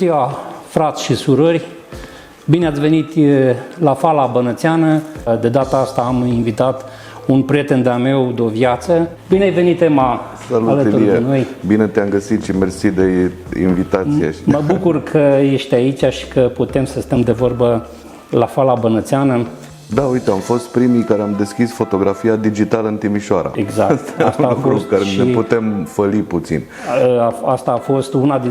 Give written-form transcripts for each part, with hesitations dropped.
ziua, frați și surori! Bine ați venit la Fala Bănățeană. De data asta am invitat un prieten de-a meu de o viață. Bine ai venit, Ema, alături de noi. Bine te-am găsit și mersi de invitație. Mă bucur că ești aici și că putem să stăm de vorbă la Fala Bănățeană. Da, uite, am fost primii care am deschis fotografia digitală în Timișoara. Exact. Asta a fost care și ne putem făli puțin. Asta a fost una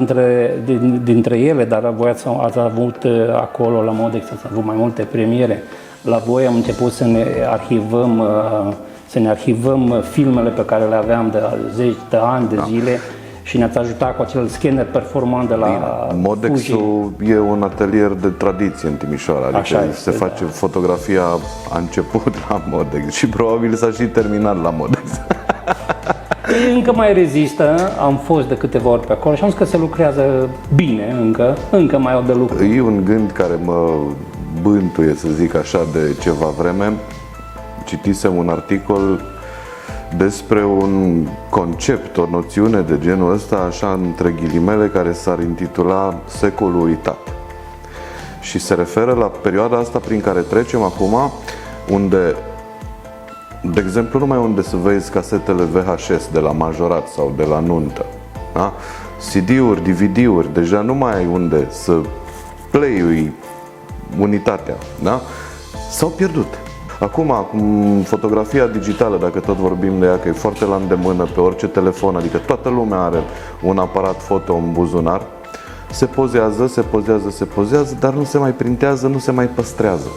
dintre ele, dar voi ați avut acolo la Modex, ați avut mai multe premiere. La voi am început să ne arhivăm filmele pe care le aveam de zeci de ani, de zile. Și ne-ați ajutat cu acel scanner performant de la Modexul e un atelier de tradiție în Timișoara, adică Așa este, se face fotografia, a început la Modex și probabil s-a și terminat la Modex. Încă mai rezistă, am fost de câteva ori pe acolo și am zis că se lucrează bine încă mai au de lucru. E un gând care mă bântuie, să zic așa, de ceva vreme. Citisem un articol despre un concept, o noțiune de genul ăsta, așa între ghilimele, care s-ar intitula Secolul uitat. Și se referă la perioada asta prin care trecem acum, unde, de exemplu, numai unde să vezi casetele VHS de la majorat sau de la nuntă, da? CD-uri, DVD-uri, deja nu mai ai unde să play-ui unitatea, da? S-au pierdut. Acum, fotografia digitală, dacă tot vorbim de ea, că e foarte la îndemână pe orice telefon, adică toată lumea are un aparat foto în buzunar, se pozează, dar nu se mai printează, nu se mai păstrează.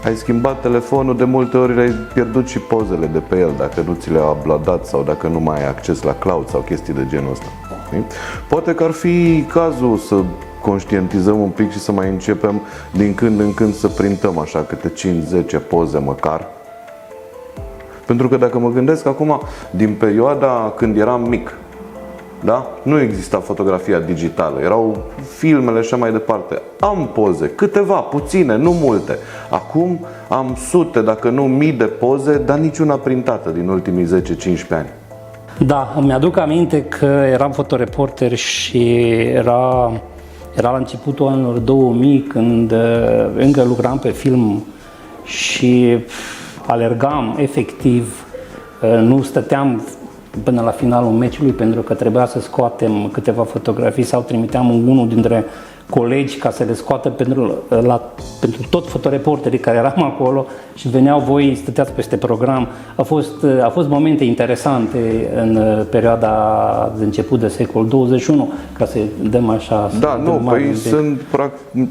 Ai schimbat telefonul, de multe ori ai pierdut și pozele de pe el, dacă nu ți le-a uploadat sau dacă nu mai ai acces la cloud sau chestii de genul ăsta. Poate că ar fi cazul să conștientizăm un pic și să mai începem din când în când să printăm așa câte 5-10 poze măcar. Pentru că dacă mă gândesc acum, din perioada când eram mic, da? Nu exista fotografia digitală, erau filmele și așa mai departe. Am poze, câteva, puține, nu multe. Acum am sute, dacă nu mii de poze, dar niciuna printată din ultimii 10-15 ani. Da, îmi aduc aminte că eram fotoreporter și era la începutul anilor 2000, când încă lucram pe film și alergam efectiv, nu stăteam până la finalul meciului pentru că trebuia să scoatem câteva fotografii sau trimiteam unul dintre colegi ca să le scoată pentru tot fotoreporterii care eram acolo și veneau voi, stăteați peste program. A fost momente interesante în perioada de început de secol 21, ca să dăm așa. Da, nu, păi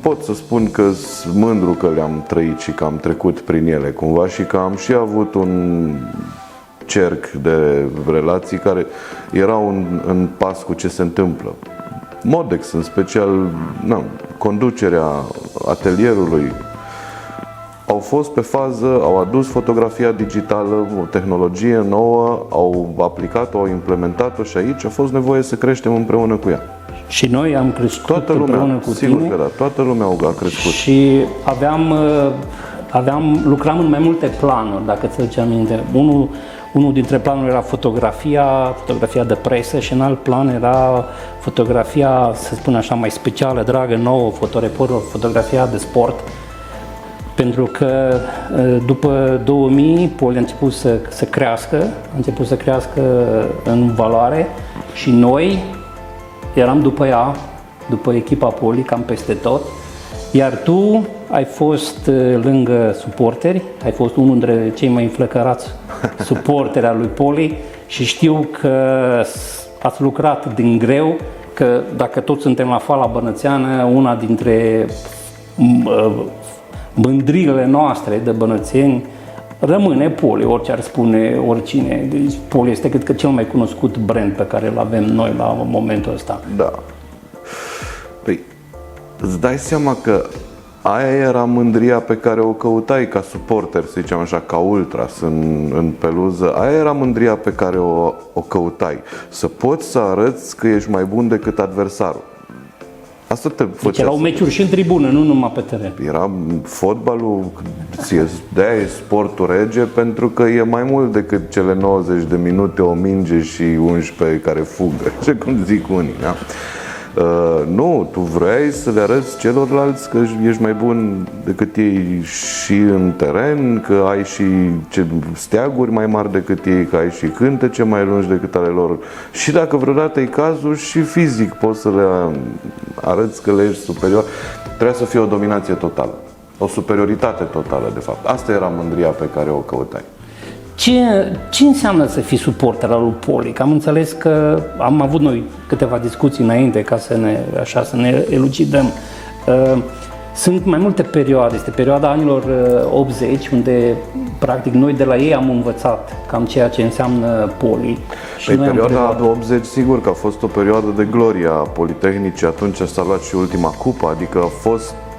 pot să spun că sunt mândru că le-am trăit și că am trecut prin ele cumva și că am și avut un cerc de relații care erau în pas cu ce se întâmplă. Modex, în special, conducerea atelierului, au fost pe fază, au adus fotografia digitală, o tehnologie nouă, au aplicat-o, au implementat-o și aici a fost nevoie să creștem împreună cu ea. Și noi am crescut împreună cu tine. Sigur că da, toată lumea a crescut. Și lucram în mai multe planuri, dacă ți aduce aminte. Unul dintre planuri era fotografia de presă și în alt plan era fotografia, să spun așa, mai specială, dragă, nouă, fotografia de sport. Pentru că după 2000 Poli a început să crească în valoare și noi eram după ea, după echipa Poli, cam peste tot. Iar tu ai fost lângă suporteri, ai fost unul dintre cei mai înflăcărați suporteri al lui Poli și știu că ați lucrat din greu, că dacă toți suntem la Fala Bănățeană, una dintre mândriile noastre de bănățeni rămâne Poli, orice ar spune oricine. Deci Poli este, cred că, cel mai cunoscut brand pe care îl avem noi la momentul ăsta. Da. Păi, îți dai seama că aia era mândria pe care o căutai ca suporter, să zicem așa, ca ultras în peluză. Aia era mândria pe care o căutai. Să poți să arăți că ești mai bun decât adversarul. Asta te făcea. Deci erau meciuri și în tribună, nu numai pe teren. Era fotbalul, de-aia e sportul rege, pentru că e mai mult decât cele 90 de minute, o minge și 11 care fugă, ce cum zic unii. Da? Nu, tu vrei să le arăți celorlalți că ești mai bun decât ei și în teren, că ai și steaguri mai mari decât ei, că ai și cântece mai lungi decât ale lor. Și dacă vreodată e cazul, și fizic poți să le arăți că le ești superior. Trebuia să fie o dominație totală, o superioritate totală, de fapt. Asta era mândria pe care o căutai. Ce înseamnă să fii suporter al lui Poli? Că am înțeles că am avut noi câteva discuții înainte ca să ne elucidăm. Sunt mai multe perioade. Este perioada anilor 80, unde practic noi de la ei am învățat cam ceea ce înseamnă Poli. Și perioada 80, sigur că a fost o perioadă de glorie a Politehnicii, atunci s-a luat și ultima cupă, adică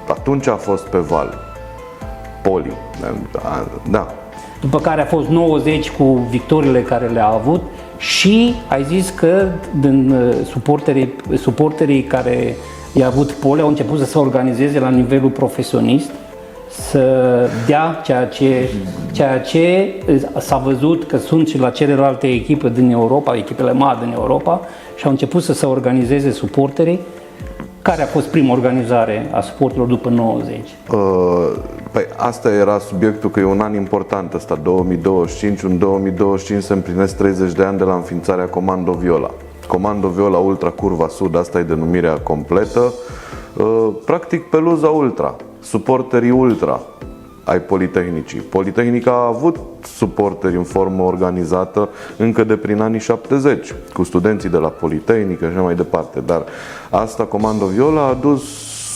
atunci a fost pe val Poli. Da. După care a fost 90 cu victoriile care le-a avut și ai zis că din suporterii care i-a avut Poli au început să se organizeze la nivelul profesionist, să dea ceea ce s-a văzut că sunt și la celelalte echipe din Europa, echipele mari din Europa, și au început să se organizeze suporterii. Care a fost prima organizare a suporterilor după 90? Păi asta era subiectul, că e un an important ăsta, 2025. În 2025 se împlinesc 30 de ani de la înființarea Comando Viola. Comando Viola Ultra Curva Sud, asta e denumirea completă. Practic peluza ultra, suporterii ultra ai Politehnicii. Politehnica a avut suporteri în formă organizată încă de prin anii 70, cu studenții de la Politehnică și așa mai departe. Dar asta, Comando Viola, a adus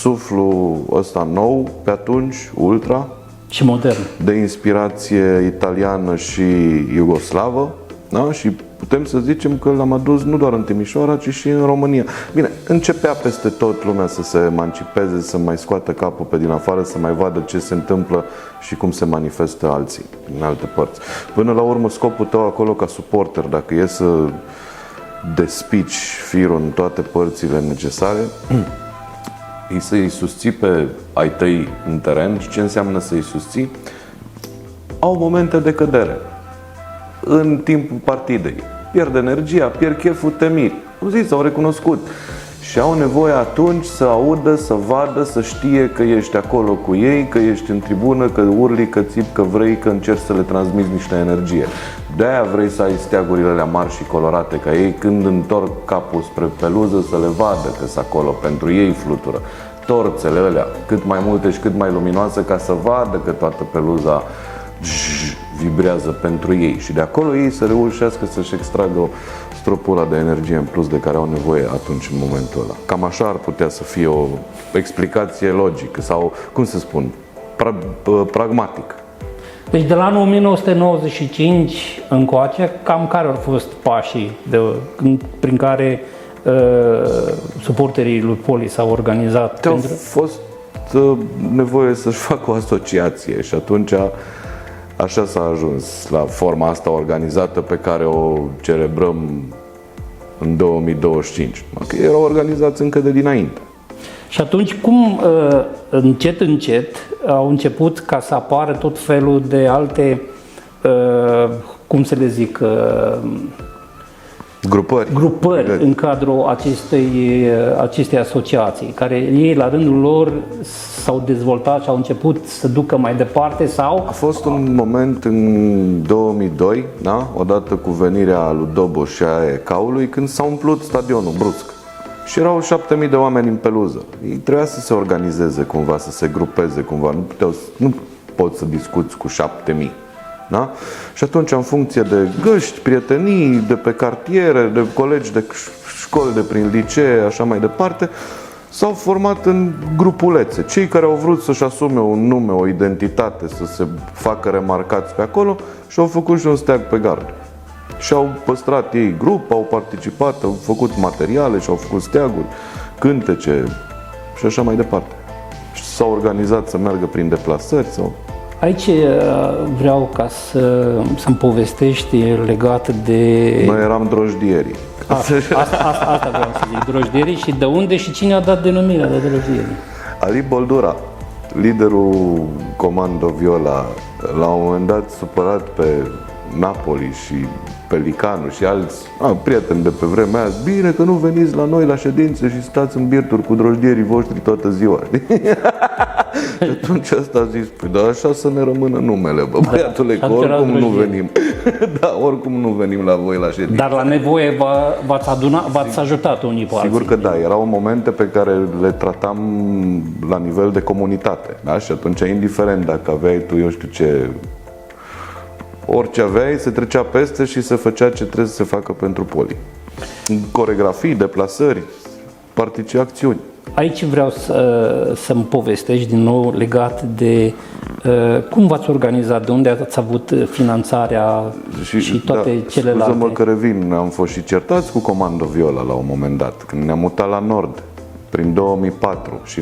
suflul ăsta nou, pe atunci, ultra. Și modern. De inspirație italiană și iugoslavă. Da? Și putem să zicem că l-am adus nu doar în Timișoara, ci și în România. Bine, începea peste tot lumea să se emancipeze, să mai scoată capul pe din afară, să mai vadă ce se întâmplă și cum se manifestă alții în alte părți. Până la urmă, scopul tău acolo ca suporter, dacă e să despici firul în toate părțile necesare, e să-i susții pe ai tăi în teren. Și ce înseamnă să-i susții? Au momente de cădere în timpul partidei. Pierd energia, pierd cheful, te miri. Au zis, au recunoscut. Și au nevoie atunci să audă, să vadă, să știe că ești acolo cu ei, că ești în tribună, că urli, că țipi, că vrei, că încerci să le transmiți niște energie. De-aia vrei să ai steagurile alea mari și colorate, ca ei când întorc capul spre peluză să le vadă că sunt acolo, pentru ei flutură. Torțele alea, cât mai multe și cât mai luminoase, ca să vadă că toată peluza vibrează pentru ei și de acolo ei să reușească să-și extragă o stropula de energie în plus de care au nevoie atunci, în momentul ăla. Cam așa ar putea să fie o explicație logică sau, cum să spun, pragmatic. Deci de la anul 1995 încoace, cam care au fost pașii prin care suporterii lui Poli s-au organizat? Au fost nevoie să-și facă o asociație și atunci așa s-a ajuns la forma asta organizată pe care o celebrăm în 2025. Că erau organizați încă de dinainte. Și atunci cum încet au început ca să apară tot felul de alte, cum să le zic, grupări în cadrul acestei asociații, care ei la rândul lor s-au dezvoltat și au început să ducă mai departe sau... A fost un moment în 2002, da? Odată cu venirea lui Doboș și a ECA-ului, când s-a umplut stadionul brusc. Și erau 7.000 de oameni în peluză. Ei trebuia să se organizeze cumva, să se grupeze cumva. Nu poți să discuți cu 7.000. Da? Și atunci, în funcție de găști, prietenii, de pe cartiere, de colegi de școli, de prin licee, așa mai departe, s-au format în grupulețe. Cei care au vrut să-și asume un nume, o identitate, să se facă remarcați pe acolo, și-au făcut și un steag pe gard. Și-au păstrat ei grup, au participat, au făcut materiale și-au făcut steaguri, cântece și așa mai departe. Și s-au organizat să meargă prin deplasări sau... Aici vreau ca să-mi povestești legat de... Noi eram drojdierii. Asta vreau să zic, drojdierii. Și de unde și cine a dat denumirea de drojdierii? Ali Boldura, liderul Comando Viola, la un moment dat supărat pe Napoli și Pelicanu și alți prieteni de pe vremea aia, bine că nu veniți la noi la ședințe și stați în birturi cu drojdierii voștri toată ziua. Și atunci ăsta a zis, păi, dar așa să ne rămână numele, bă, băiatule, că oricum nu venim. Da, oricum nu venim la voi la ședințe. Dar la nevoie v-ați ajutat unii pe alții. Sigur că da, erau momente pe care le tratam la nivel de comunitate, da? Și atunci, indiferent dacă aveai tu, eu știu ce, orice aveai, se trecea peste și se făcea ce trebuie să se facă pentru poli. Coregrafii, deplasări, acțiuni. Aici vreau să-mi povestești din nou legat de cum v-ați organizat, de unde ați avut finanțarea și toate celelalte. Scuză-mă că revin, am fost și certați cu Comando Viola la un moment dat, când ne-am mutat la Nord, prin 2004 și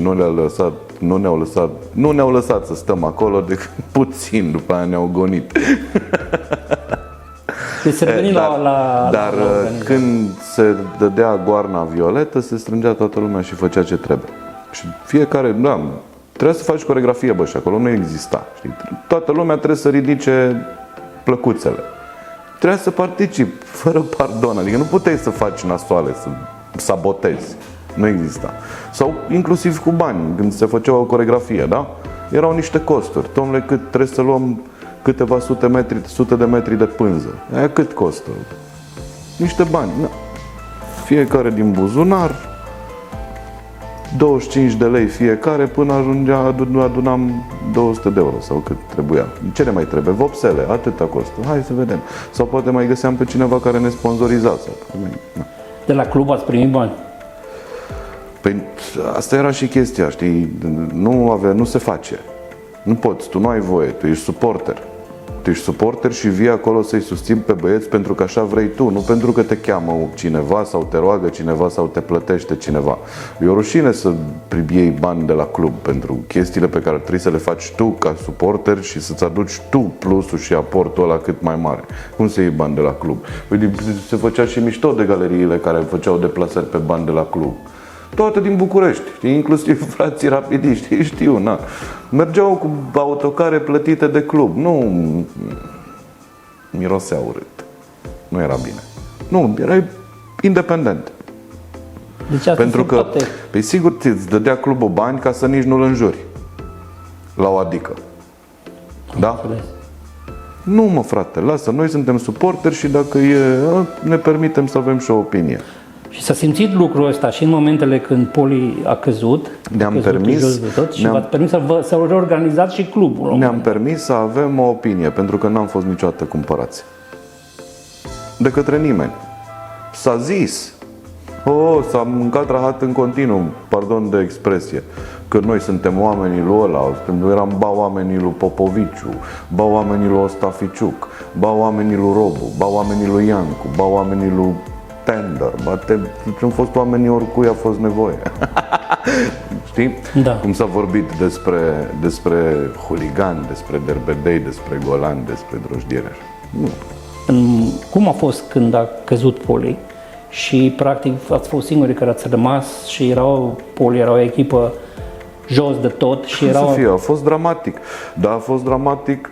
nu ne-au lăsat să stăm acolo decât puțin, după aia ne-au gonit. Deci se reveni dar când se dădea goarna violetă, se strângea toată lumea și făcea ce trebuie. Și fiecare, da, trebuia să faci coregrafie, bă, și acolo nu exista. Știi? Toată lumea trebuie să ridice plăcuțele. Trebuia să participi, fără pardon. Adică nu puteai să faci nasoale, să sabotezi. Nu exista. Sau inclusiv cu bani, când se făcea o coregrafie, da? Erau niște costuri. Dom'le, cât trebuie să luăm câteva sute de metri de pânză. Aia cât costă? Niște bani. Da. Fiecare din buzunar, 25 de lei fiecare, până adunam 200 de euro sau cât trebuia. Ce ne mai trebuie? Vopsele, atâta costă. Hai să vedem. Sau poate mai găseam pe cineva care ne sponsoriza. Da. De la club ați primit bani? Păi asta era și chestia, știi? Nu se face. Nu poți, tu nu ai voie, tu ești suporter. Tu ești suporter și vii acolo să-i susții pe băieți pentru că așa vrei tu, nu pentru că te cheamă cineva sau te roagă cineva sau te plătește cineva. E o rușine să iei bani de la club pentru chestiile pe care trebuie să le faci tu ca suporter și să-ți aduci tu plusul și aportul ăla cât mai mare. Cum să iei bani de la club? Păi se făcea și mișto de galeriile care făceau deplasări pe bani de la club. Toate din București, știi? Inclusiv frații rapidiști, știu, na. Mergeau cu autocare plătite de club. Nu mirosea urât. Nu era bine. Nu, erai independent. Deci pentru că, pe sigur, îți dădea clubul bani ca să nici nu-l înjuri la o adică. Da? Nu, mă, frate, lasă, noi suntem suporteri și dacă ne permitem să avem și o opinie. Și s-a simțit lucrul ăsta și în momentele când Poli a căzut, ne-am permis, și v-ați permis să reorganizați și clubul. Ne-am permis să avem o opinie, pentru că n-am fost niciodată cumpărați. De către nimeni. S-a zis, s-a mâncat rahat în continuu, pardon de expresie, că noi suntem oamenii lui ăla, eram ba oamenii lui Popoviciu, ba oamenii lui Ostaficiuc, ba oamenii lui Robu, ba oamenii lui Iancu, ba oamenii lui Tender, am fost oamenii oricui a fost nevoie. Știi? Da. Cum s-a vorbit despre huligani, despre derbedei, despre golani, despre drojdieri. Cum a fost când a căzut Poli și practic ați fost singurii care ați rămas și Poli era o echipă jos de tot și Să fie, a fost dramatic. Dar a fost dramatic.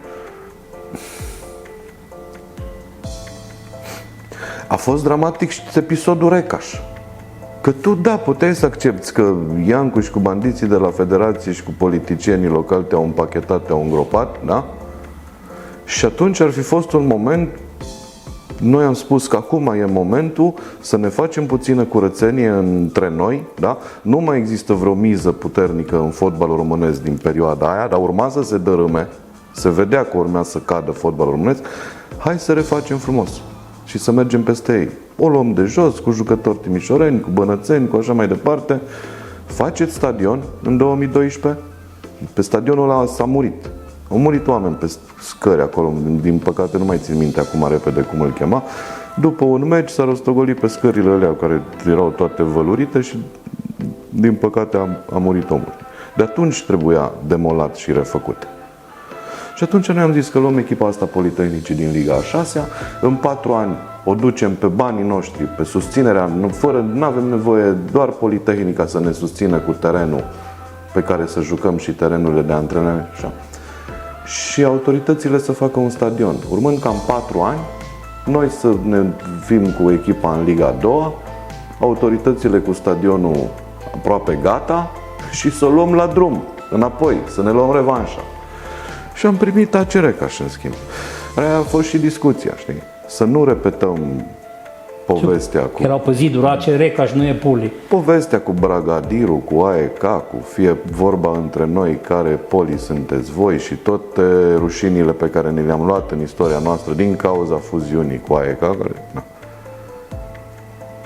A fost dramatic și episodul Recaș. Că tu, da, puteai să accepti că Iancu și cu bandiții de la Federație și cu politicienii locali te-au împachetat, te-au îngropat, da? Și atunci ar fi fost un moment, noi am spus că acum e momentul să ne facem puțină curățenie între noi, da? Nu mai există vreo miză puternică în fotbalul românesc din perioada aia, dar urma să se dărâme, se vedea că urmea să cadă fotbalul românesc. Hai să refacem frumos și să mergem peste ei. O luăm de jos, cu jucători timișoreni, cu bănățeni, cu așa mai departe. Faceți stadion în 2012. Pe stadionul ăla s-a murit. Au murit oameni pe scări acolo, din păcate nu mai țin minte acum repede cum îl chema. După un meci s-a rostogolit pe scările alea care erau toate vălurite și din păcate a murit omul. De atunci trebuia demolat și refăcut. Și atunci noi am zis că luăm echipa asta Politehnicii din Liga a 6-a, în 4 ani o ducem pe banii noștri, pe susținerea, nu avem nevoie doar Politehnica să ne susțină cu terenul pe care să jucăm și terenurile de antrenament. Așa. și autoritățile să facă un stadion. Urmând cam 4 ani, noi să ne fim cu echipa în Liga a doua, autoritățile cu stadionul aproape gata și să o luăm la drum, înapoi, să ne luăm revanșa. Și am primit ACR în schimb. Aia a fost și discuția, știi? Să nu repetăm povestea cu... Erau pe ziduri, ACR ca și nu e Poli. Povestea cu Bragadiru, cu AEK, cu fie vorba între noi care Poli sunteți voi și toate rușinile pe care ne le-am luat în istoria noastră din cauza fuziunii cu AEK, care...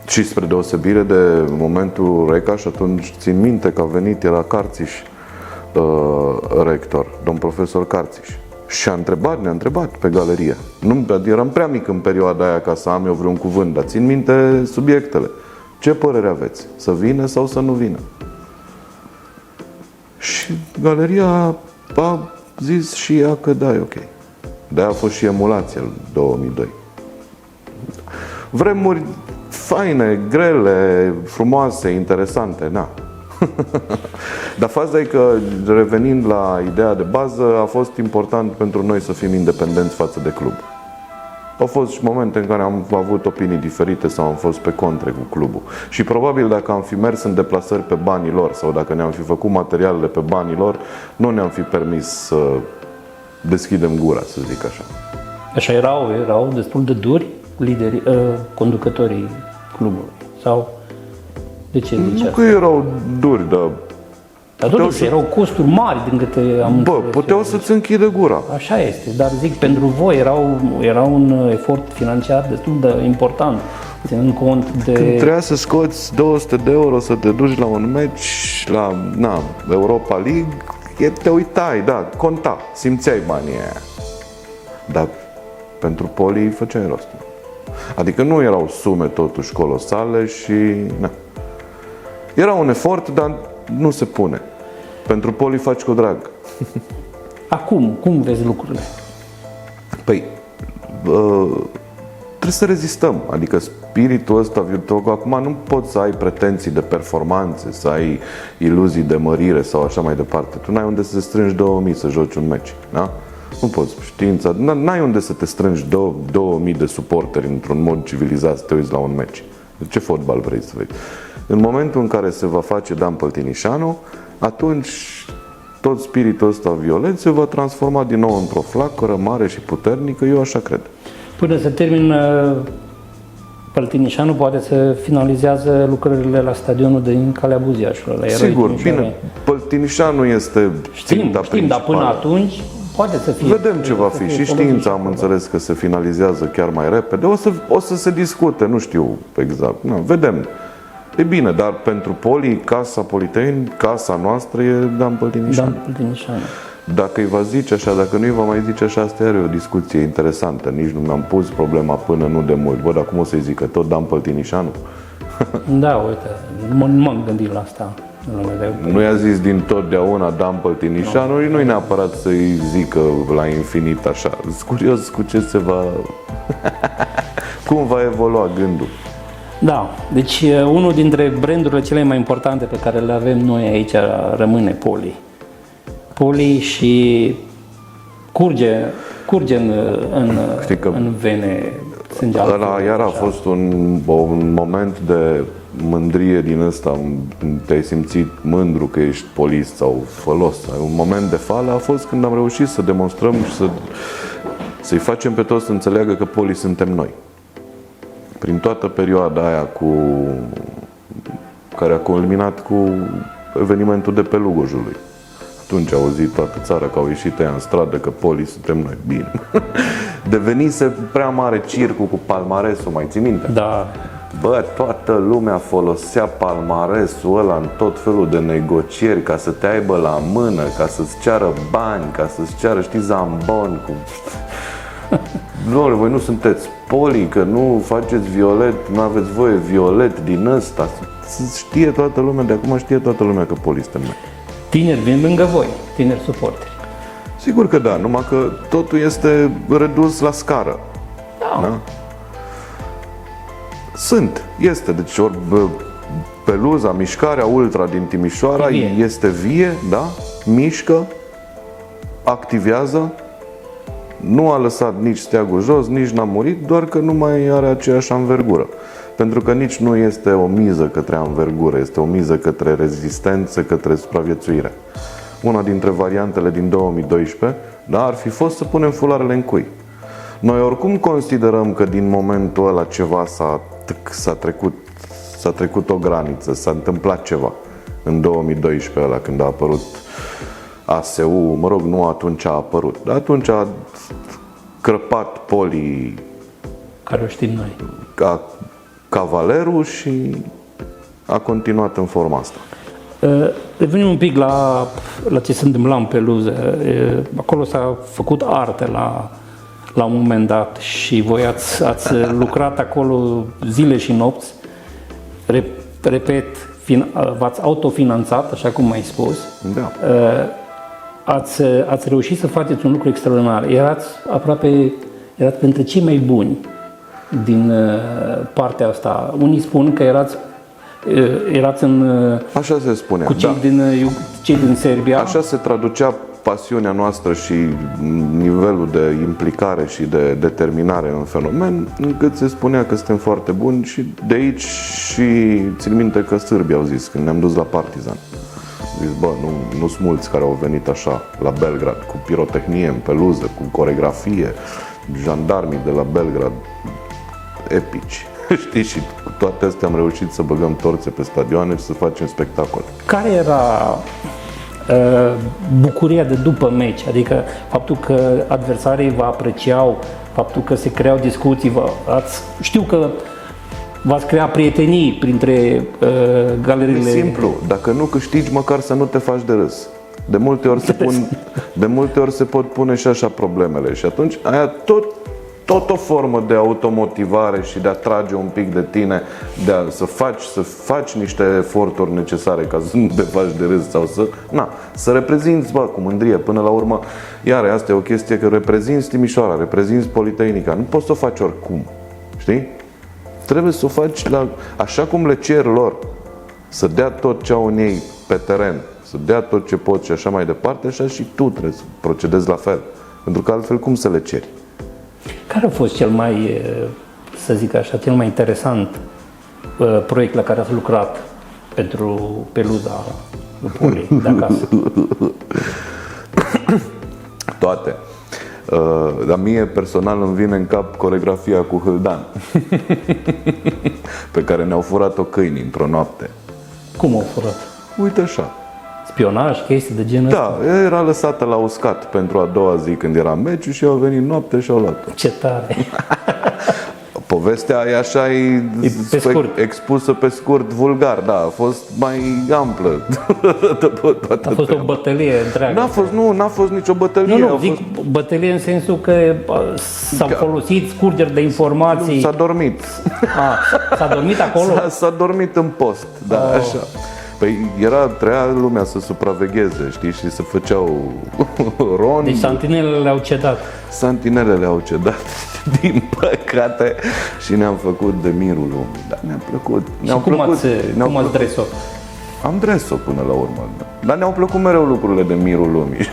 Și spre deosebire de momentul Recaș, atunci țin minte că a venit, era Carțiș rector, domn profesor Carțiș. Și ne-a întrebat pe galerie. Nu, eram prea mic în perioada aia ca să am eu vreun cuvânt, dar țin minte subiectele. Ce părere aveți? Să vină sau să nu vină? Și galeria a zis și ea că da, e ok. De-aia a fost și emulație în 2002. Vremuri faine, grele, frumoase, interesante, na. Dar faza e că, revenind la ideea de bază, a fost important pentru noi să fim independenți față de club. Au fost și momente în care am avut opinii diferite sau am fost pe contre cu clubul. Și probabil dacă am fi mers în deplasări pe banii lor sau dacă ne-am fi făcut materialele pe banii lor, nu ne-am fi permis să deschidem gura, să zic așa. Așa erau destul de duri liderii, conducătorii clubului? Sau de ce zici Nu asta? că erau duri, dar... Dar totuși erau costuri mari din câte am înțeles. Puteau să-ți închide gura. Așa este, dar zic, pentru voi era un efort financiar destul de important, ținând cont de... Când trebuia să scoți 200 de euro să te duci la un meci la Europa League, te uitai, da, conta, simțeai banii aia. Dar pentru Poli făceai rost. Adică nu erau sume totuși colosale și... Na. Era un efort, dar nu se pune. Pentru Poli faci cu drag. Acum, cum vezi lucrurile? Păi, trebuie să rezistăm. Adică spiritul ăsta, acum nu poți să ai pretenții de performanțe, să ai iluzii de mărire sau așa mai departe. Tu n-ai unde să te strângi 2000 să joci un meci, da? Nu poți, știința, n-ai unde să te strângi 2000 de suporteri într-un mod civilizat să te uiți la un meci. De ce fotbal vrei să vezi? În momentul în care se va face Dan Păltinișanu, atunci tot spiritul ăsta violent se va transforma din nou într-o flacără mare și puternică, eu așa cred. Până se termină Păltinișanu, poate să finalizează lucrările la stadionul din Calea Buziașului. La Eroi Sigur, Timișoara. bine, Păltinișanu este ținta Știm, dar până atunci poate să fie... Vedem ce va fi. Și știința am înțeles că se finalizează chiar mai repede. O să se discute, nu știu exact. Vedem. E bine, dar pentru Poli, Casa Politeni, casa noastră e Dan Păltinișanu. Dan Păltinișanu. Dacă îi va zice așa, dacă nu îi va mai zice așa, asta e o discuție interesantă. Nici nu mi-am pus problema până nu de mult. Bă, dar cum o să-i zică tot Dan Păltinișanu? Da, uite, nu m-am gândit la asta. Nu i-a zis din totdeauna Dan Păltinișanu, nu e neapărat să-i zică la infinit așa. Sunt curios cu ce se va... cum va evolua gândul. Da, deci unul dintre brandurile cele mai importante pe care le avem noi aici rămâne Poli. Poli și curge în vene sânge alb. Ăla iar a fost un moment de mândrie din ăsta, te-ai simțit mândru că ești polist sau folos. Un moment de fală a fost când am reușit să demonstrăm și să-i facem pe toți să înțeleagă că Poli suntem noi. Prin toată perioada aia care a culminat cu evenimentul de pe Lugojului. Atunci a auzit toată țara că au ieșit ăia în stradă că Poli suntem noi. Bine. Devenise prea mare circul cu palmaresul, mai ții minte? Da. Bă, toată lumea folosea palmaresul ăla în tot felul de negocieri ca să te aibă la mână, ca să-ți ceară bani, ca să-ți ceară, știi, zambon cu... Doamne, voi nu sunteți Poli, că nu faceți violet, nu aveți voie violet din ăsta. Știe toată lumea, de acum știe toată lumea că Poli suntem noi. Tineri vin lângă voi, tineri suporteri. Sigur că da, numai că totul este redus la scară. Da? Este, deci peluza, mișcarea ultra din Timișoara este vie, da? Mișcă, activează, nu a lăsat nici steagul jos, nici n-a murit, doar că nu mai are aceeași anvergură. Pentru că nici nu este o miză către anvergură, este o miză către rezistență, către supraviețuire. Una dintre variantele din 2012, da, ar fi fost să punem fularele în cui. Noi oricum considerăm că din momentul ăla ceva s-a trecut o graniță, s-a întâmplat ceva. În 2012 ăla, când a apărut ASU, mă rog, nu atunci a apărut, dar atunci a crăpat Poli Care o știm noi. ca cavalerul și a continuat în forma asta. Revenim un pic la ce se întâmpla în peluză. Acolo s-a făcut arte la un moment dat și voi ați lucrat acolo zile și nopți. Repet, v-ați autofinanțat, așa cum ai spus. Da. Ați reușit să faceți un lucru extraordinar. Erați printre cei mai buni din partea asta. Unii spun că erați Așa se spune. cu cei din Serbia. Așa se traducea pasiunea noastră și nivelul de implicare și de determinare în fenomen, încât se spunea că suntem foarte buni și de aici și țin minte că sârbii au zis când ne-am dus la Partizan. Zis, bă, nu sunt mulți care au venit așa la Belgrad cu pirotehnie în peluză, cu coregrafie, jandarmii de la Belgrad epici. Știi, și cu toate astea am reușit să băgăm torțe pe stadioane și să facem spectacol. Care era bucuria de după meci? Adică faptul că adversarii vă apreciau, faptul că se creau discuții, știu că v-ați creat prietenii printre galeriile. E simplu, dacă nu câștigi, măcar să nu te faci de râs. De multe ori se pot pune și așa problemele și atunci aia tot o formă de automotivare și de a trage un pic de tine, să faci niște eforturi necesare ca să nu te faci de râs sau să reprezinți, cu mândrie, până la urmă, iar asta e o chestie că reprezinți Timișoara, reprezinți Politehnica, nu poți să o faci oricum, știi? Trebuie să o faci așa cum le cer lor, să dea tot ce au în ei pe teren, să dea tot ce pot și așa mai departe, așa și tu trebuie să procedezi la fel, pentru că altfel cum să le ceri? Care a fost cel mai, să zic așa, cel mai interesant proiect la care ați lucrat pentru peluza Poli de acasă? Toate. Dar mie personal îmi vine în cap coregrafia cu Hâldan pe care ne-au furat-o câinii într-o noapte. Cum au furat? Uite așa. Spionaj, chestii de genul ăsta? Da, era lăsată la uscat pentru a doua zi când era meciul și au venit noapte și au luat-o. Ce tare! Povestea e așa, pe scurt. expusă pe scurt, vulgar, da, a fost mai amplă. A fost o bătălie întreagă. N-a fost nicio bătălie. Nu, zic bătălie în sensul că s-au folosit scurgeri de informații. S-a dormit. S-a dormit acolo? S-a dormit în post, da, așa. Păi treia lumea să supravegheze, știi, și se făceau ronde. Deci santinelele au cedat. Santinelele au cedat, din păcate, și ne-am făcut de mirul lumii. Dar ne-a plăcut. Cum ați dres-o? Am dres-o până la urmă. Dar ne-au plăcut mereu lucrurile de mirul lumii.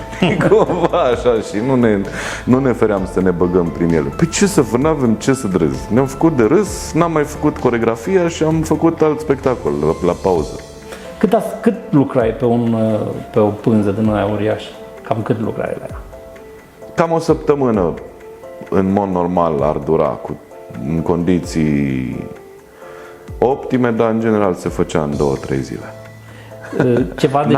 Cumva așa, și nu ne feream să ne băgăm prin ele. Păi ce să fă, n-avem ce să drez. Ne-am făcut de râs, n-am mai făcut coregrafia și am făcut alt spectacol la pauză. Cât lucrai pe o pânză din aia uriașă? Cam cât lucrai la ea? Cam o săptămână, în mod normal, ar dura, în condiții optime, dar în general se făcea în 2-3 zile. Ceva de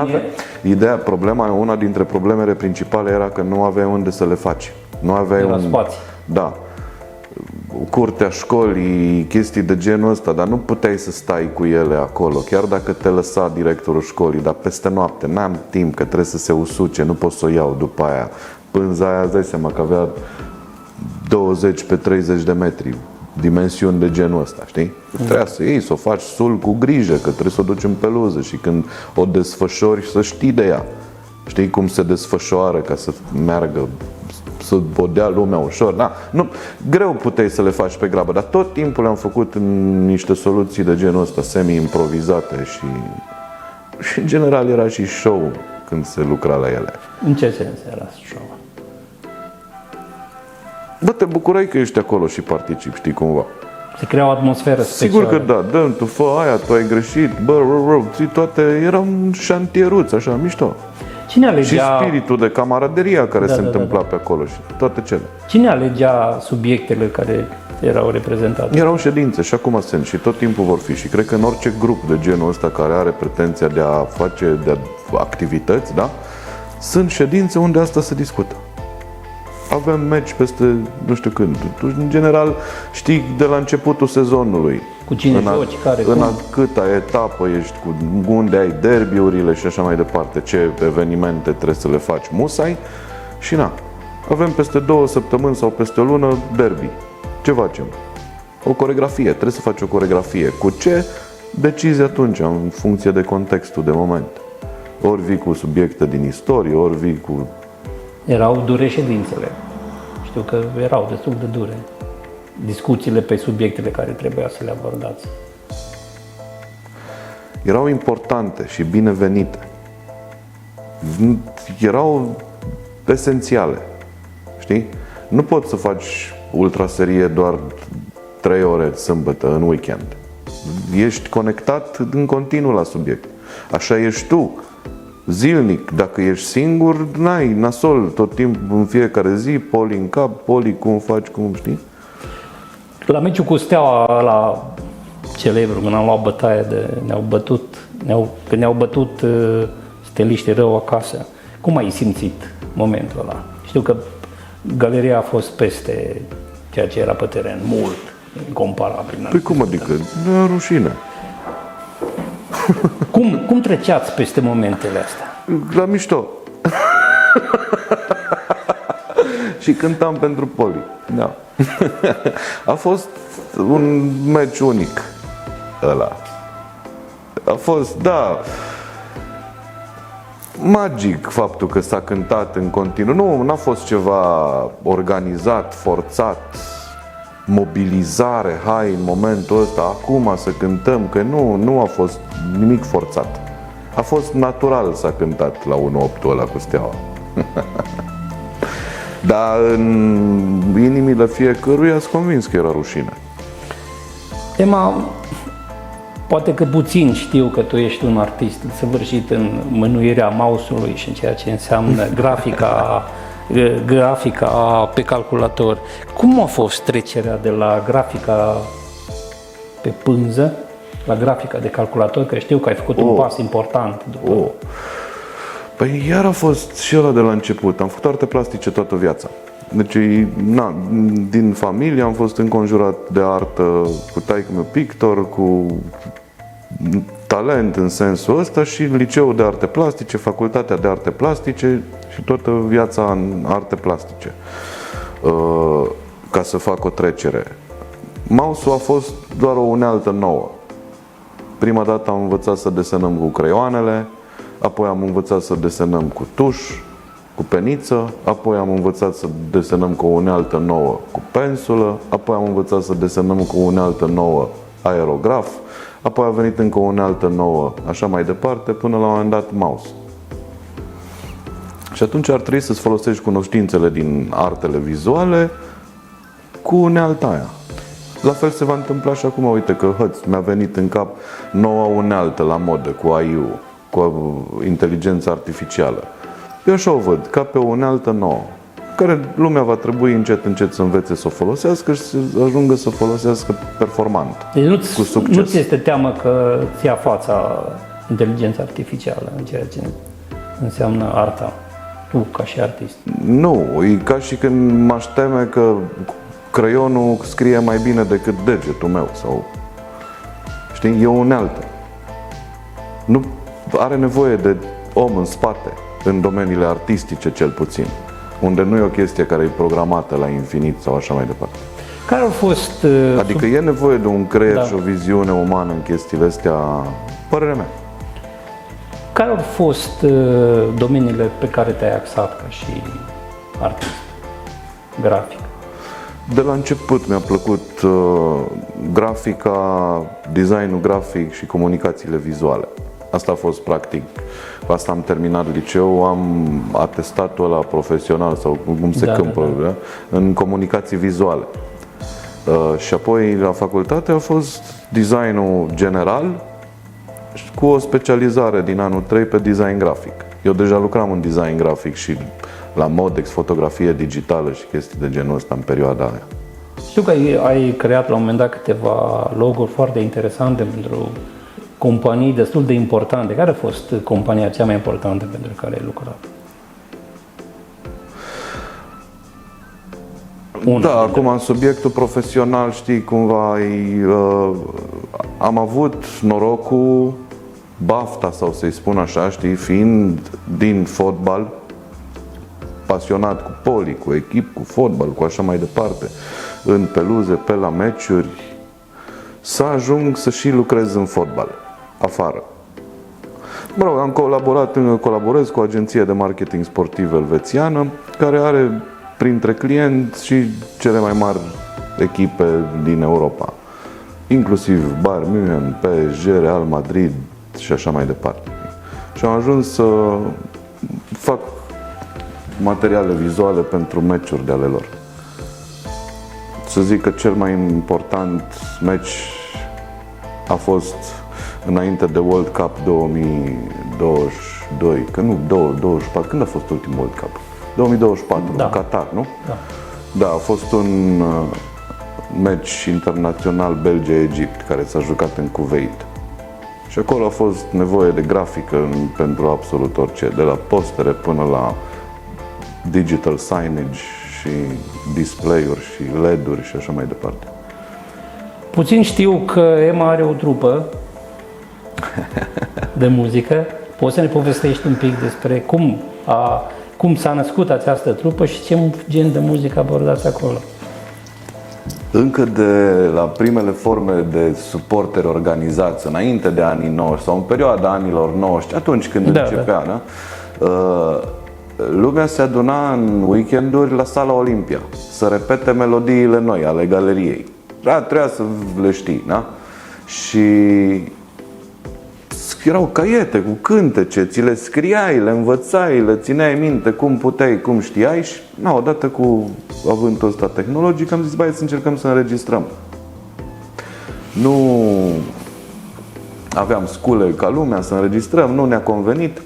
una dintre problemele principale era că nu aveai unde să le faci. Nu aveai spațiu. Da. Curtea școlii, chestii de genul ăsta, dar nu puteai să stai cu ele acolo, chiar dacă te lăsa directorul școlii, dar peste noapte n-am timp, că trebuie să se usuce, nu pot să o iau după aia. Pânza aia, îți dai seama că avea 20 pe 30 de metri, dimensiuni de genul ăsta, știi? Trebuia să iei, să o faci sul cu grijă, că trebuie să o duci în peluză și când o desfășori să știi de ea. Știi cum se desfășoară ca să meargă, să o dea lumea ușor. Greu puteai să le faci pe grabă, dar tot timpul le-am făcut în niște soluții de genul ăsta, semi-improvizate și în general era și show, că când se lucra la ele. În ce sens era show? Bă, te bucurai că ești acolo și participi, știi, cumva. Se crea o atmosferă specială. Sigur că da, dă tu, fă aia, tu ai greșit, ții toate, era un șantieruț, așa, mișto. Cine Și alegea, spiritul de camaraderia care se întâmpla da. pe acolo și toate cele. cine alegea subiectele care erau reprezentate? Erau ședințe și acum sunt și tot timpul vor fi și cred că în orice grup de genul ăsta care are pretenția de a face activități, da? Sunt ședințe unde asta se discută. Avem meci peste nu știu când. Tu, în general, știi de la începutul sezonului. Cu cine joci, care, în cum? a câta etapă ești, unde ai derbiurile și așa mai departe, ce evenimente trebuie să le faci musai și na. Avem peste 2 săptămâni sau peste o lună derby. Ce facem? O coreografie. Trebuie să faci o coreografie. Cu ce? Decizi atunci, în funcție de contextul de moment. Ori vii cu subiecte din istorie, ori vii cu... Erau dure ședințele. Știu că erau destul de dure. Discuțiile pe subiectele care trebuia să le abordați. Erau importante și binevenite. Erau esențiale. Știi? Nu poți să faci ultraserie doar 3 ore sâmbătă în weekend. Ești conectat în continuu la subiect. Așa ești tu. Zilnic, dacă ești singur, n-ai nasol tot timpul, în fiecare zi, poli în cap, poli cum faci, cum știi? La meciul cu Steaua, la celebru, când am luat bătaie când ne-au bătut steliștii rău acasă, cum ai simțit momentul ăla? Știu că galeria a fost peste ceea ce era pe teren, mult, incomparabil. Păi cum adică? Nu e rușine. Cum treceați peste momentele astea? La mișto. Și cântam pentru Poli. Da. A fost un meci unic ăla. A fost, da, magic faptul că s-a cântat în continuu. Nu, n-a fost ceva organizat, forțat, mobilizare, hai în momentul ăsta, acum să cântăm, că nu a fost nimic forțat. A fost natural s-a cântat la 1-8 ăla cu Steaua. Dar în inimile fiecăruia sunt convins că era rușine. Emma, poate că puțin știu că tu ești un artist săvârșit în mânuirea mouse-ului și în ceea ce înseamnă grafica pe calculator. Cum a fost trecerea de la grafica pe pânză la grafica de calculator? Că știu că ai făcut un pas important după. Păi iar a fost și ăla de la început. Am făcut arte plastice toată viața. Deci, din familie am fost înconjurat de artă, cu taică-meu pictor, cu talent în sensul ăsta și liceul de arte plastice, facultatea de arte plastice și toată viața în arte plastice. Ca să fac o trecere. Mouse-ul a fost doar o unealtă nouă. Prima dată am învățat să desenăm cu creioanele, apoi am învățat să desenăm cu tuș, cu peniță, apoi am învățat să desenăm cu o unealtă nouă cu pensulă, apoi am învățat să desenăm cu o unealtă nouă aerograf, apoi a venit încă o unealtă nouă, așa mai departe, până la un moment dat mouse. Și atunci ar trebui să-ți folosești cunoștințele din artele vizuale cu unealta aia. La fel se va întâmpla și acum, uite că mi-a venit în cap noua unealtă la modă cu AI-ul, cu inteligența artificială. Eu așa o văd, ca pe o unealtă nouă, care lumea va trebui încet să învețe să o folosească și să ajungă să o folosească performant, Deci cu succes. nu ți este teamă că ți ia fața inteligența artificială în ceea ce înseamnă arta, tu ca și artist? Nu, e ca și când m-aș teme că creionul scrie mai bine decât degetul meu sau, știi, e o unealtă. Nu are nevoie de om în spate, în domeniile artistice cel puțin, unde nu e o chestie care e programată la infinit sau așa mai departe. Care au fost... Adică e nevoie de un creier Da. și o viziune umană în chestiile astea, părerea mea. Care au fost domeniile pe care te-ai axat ca și artist, grafic? De la început mi-a plăcut grafica, designul grafic și comunicațiile vizuale. Asta a fost practic. Cu asta am terminat liceu, am atestatul ăla profesional sau cum se câmpă, da? În comunicații vizuale. Și apoi la facultate a fost designul general cu o specializare din anul 3 pe design grafic. Eu deja lucram în design grafic și la Modex, fotografie digitală și chestii de genul ăsta în perioada aia. Știu că ai creat la un moment dat câteva logo-uri foarte interesante pentru companii destul de importante. Care a fost compania cea mai importantă pentru care ai lucrat? Da, acum în subiectul profesional, știi, cumva am avut norocul, bafta sau să-i spun așa, știi, fiind din fotbal, pasionat cu poli, cu echip, cu fotbal, cu așa mai departe, în peluze, pe la meciuri, să ajung să și lucrez în fotbal, afară. Mă rog, colaborez cu o agenție de marketing sportiv elvețiană, care are printre clienți și cele mai mari echipe din Europa, inclusiv Bayern München, PSG, Real Madrid și așa mai departe. Și am ajuns să fac materiale vizuale pentru meciuri de ale lor. Să zic că cel mai important meci a fost înainte de World Cup 2022, că nu, 2024, când a fost ultimul World Cup? 2024, în Qatar, nu? Da. Da, a fost un meci internațional Belgia-Egipt, care s-a jucat în Kuwait. Și acolo a fost nevoie de grafică pentru absolut orice, de la postere până la digital signage și display-uri și LED-uri și așa mai departe. Puțin știu că Emma are o trupă de muzică. Poți să ne povestești un pic despre cum s-a născut această trupă și ce gen de muzică abordați acolo? Încă de la primele forme de suporteri organizați, înainte de anii 90 sau în perioada anilor 90, atunci când începea, da? Lumea se aduna în weekenduri la Sala Olimpia să repete melodiile noi ale galeriei. Da, trebuia să le știi, da? Și erau caiete cu cântece, ți le scriai, le învățai, le țineai minte cum puteai, cum știai și odată cu avântul ăsta tehnologic am zis, să încercăm să înregistrăm. Nu aveam scule ca lumea să înregistrăm, nu ne-a convenit.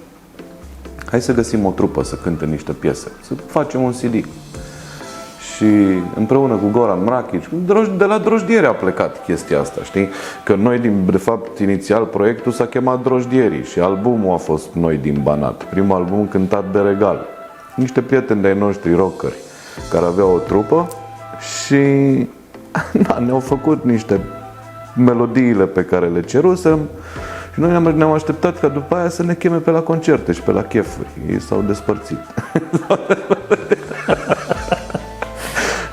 Hai să găsim o trupă să cânte niște piese, să facem un CD. Și împreună cu Goran Mrakic, de la Drojdieri a plecat chestia asta, știi? Că noi, de fapt, inițial proiectul s-a chemat Drojdierii și albumul a fost Noi din Banat. Primul album cântat de Regal. Niște prieteni de-ai noștri rockeri care aveau o trupă și ne-au făcut niște melodiile pe care le cerusem și noi ne-am așteptat ca după aia să ne cheme pe la concerte și pe la chefuri. Ei s-au despărțit.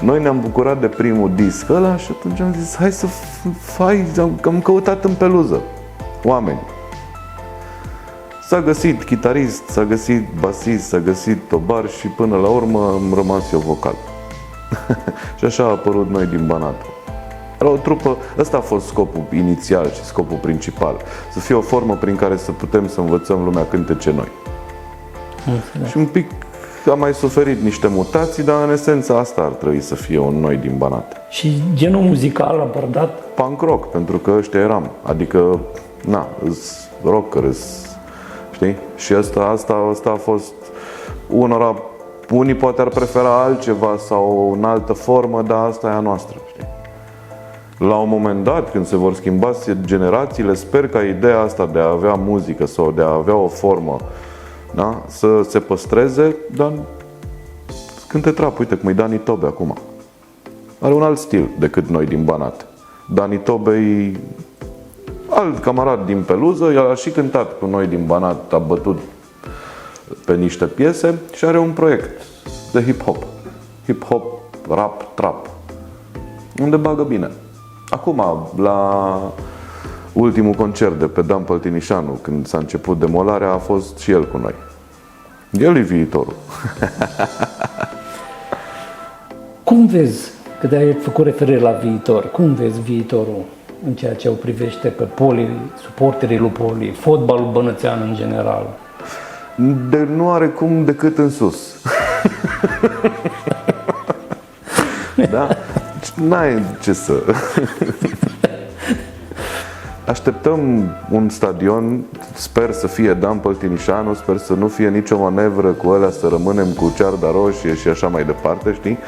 Noi ne-am bucurat de primul disc ăla și atunci am zis, hai să am căutat în peluză oameni. S-a găsit chitarist, s-a găsit basist, s-a găsit tobar și până la urmă am rămas eu vocal. Și așa a apărut Noi din Banat. Era o trupă, ăsta a fost scopul inițial și scopul principal. Să fie o formă prin care să putem să învățăm lumea cântece noi. Și un pic am mai suferit niște mutații, dar în esență asta ar trebui să fie un Noi din Banat. Și genul muzical abordat? Punk rock, pentru că ăștia eram. Adică, rocker, știi? Și asta a fost unii poate ar prefera altceva sau în altă formă, dar asta e a noastră, știi? La un moment dat, când se vor schimba generațiile, sper ca ideea asta de a avea muzică sau de a avea o formă, da? Să se păstreze, dar cânte trap, uite cum e Dani Tobe acum. Are un alt stil decât Noi din Banat. Dani Tobe e alt camarad din peluză, el a și cântat cu Noi din Banat, a bătut pe niște piese și are un proiect de hip-hop. Hip-hop, rap, trap. Unde bagă bine. Acum, la ultimul concert de pe Dan Păltinișanu, când s-a început demolarea, a fost și el cu noi. El e viitorul. Cum vezi, că de-ai făcut referire la viitor, cum vezi viitorul în ceea ce o privește pe Poli, suporterii lui Poli, fotbalul bănățean în general? Nu are cum decât în sus. Da? N-ai ce să... Așteptăm un stadion, sper să fie Dan Păltinișanu, sper să nu fie nicio manevră cu ăla, să rămânem cu cearda roșie și așa mai departe, știi?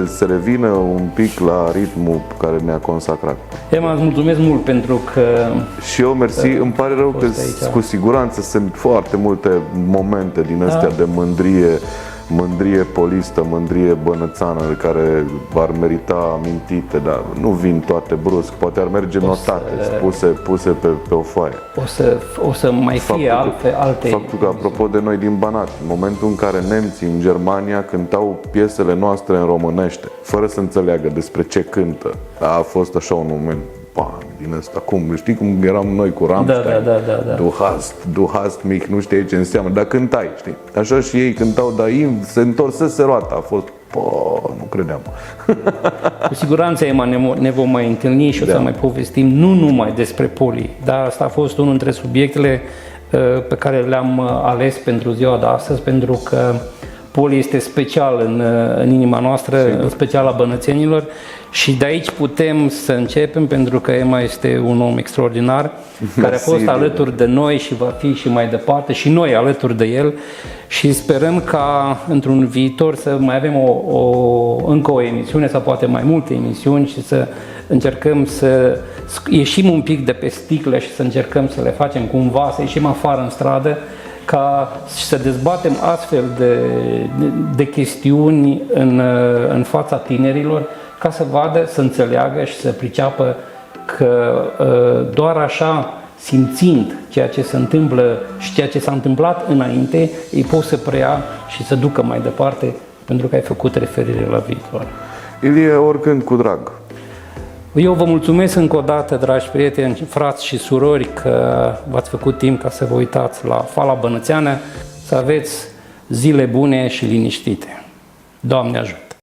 Să revină un pic la ritmul care ne-a consacrat. Ema, îți mulțumesc mult pentru că... Și eu mersi, îmi pare rău că cu siguranță sunt foarte multe momente din astea de mândrie polistă, mândrie bănățană care ar merita amintite, dar nu vin toate brusc, poate ar merge notate, puse pe o foaie. O să mai fie alte... Faptul că, apropo de noi din Banat, în momentul în care nemții în Germania cântau piesele noastre în românește, fără să înțeleagă despre ce cântă, a fost așa un moment din ăsta, știi cum eram noi cu Rammstein? Da. Du hast mich, nu știi ce înseamnă, dar cântai, știi? Așa și ei cântau, dar se întorsese roata, a fost, nu credeam. Cu siguranță, Ema, ne vom mai întâlni și o să mai povestim nu numai despre Poli, dar asta a fost unul dintre subiectele pe care le-am ales pentru ziua de astăzi, pentru că Poli este special în inima noastră, în special a bănățenilor, și de aici putem să începem, pentru că Ema este un om extraordinar, care a fost alături de noi și va fi și mai departe, și noi alături de el, și sperăm ca într-un viitor să mai avem încă o emisiune sau poate mai multe emisiuni și să încercăm să ieșim un pic de pe sticlă și să încercăm să le facem cumva, să ieșim afară în stradă, ca să dezbatem astfel de chestiuni în fața tinerilor, ca să vadă, să înțeleagă și să priceapă că doar așa, simțind ceea ce se întâmplă și ceea ce s-a întâmplat înainte, ei pot să preia și să ducă mai departe, pentru că ai făcut referire la viitor. Ilie, oricând, cu drag. Eu vă mulțumesc încă o dată, dragi prieteni, frați și surori, că v-ați făcut timp ca să vă uitați la Fala Bănățeană. Să aveți zile bune și liniștite. Doamne ajută!